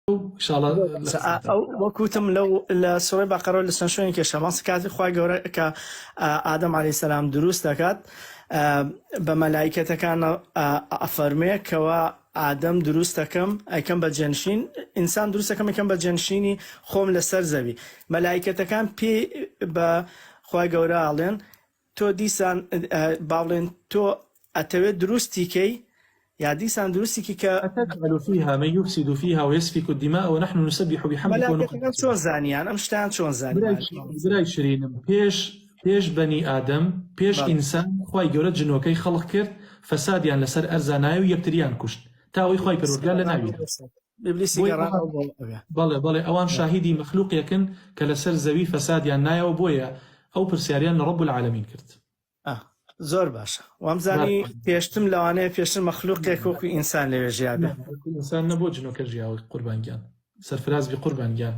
انشاءالله ئەو وەکوتم لە سوڕی بەقەرەوە لە چەند شوێنێکی شەماس کاتی خوای گەورە کە ئادەم عەلەیهی سەلام دروست دەکات بە مەلایکەتەکان ئەفەرمێ کەوا ئادەم دروست دەکەم ئەیکەم بە جێنشین ئینسان دروست دەکەم ئەیکەم بە جێنشینی خۆم لەسەر زەوی مەلایکەتەکان پێی بە خوای گەورە ئاڵێن تۆ دیسان باڵێن تۆ ئەتەوێت دروستی کەی یا دیسان دروستێکی کە أتجعل فيها من يفسد فيها ويسفك الدماء ونحن نسبح بحمدك مەلایکەتەکان چۆن زانیان ئەم شتیان چۆن زانیان برای شرینم پێش بەنی ئادەم پێش ئینسان خوای گەورە جنۆکەی خەڵق کرد فەسادیان لەسەر ئەرزانایە و یەکتریان کوشت تاوەی خوای پەروەردگار لە ناوی بەڵێ ئەوان شاهیدی مەخلوقێکن کە لەسەر زەوی فەسادیان نایەوە بۆیە ئەو پرسیاریان لە ڕەب العالەمین کرد زۆر باشە وامزانی پێشتم لەوانەیە پێشتر مەخلوقێک وەکو ئینسان لەوێ ژیا بێ ئینسان نەبوو جنۆکە ژیاوە قوربانگیان سەرفراز بی قوربانگیان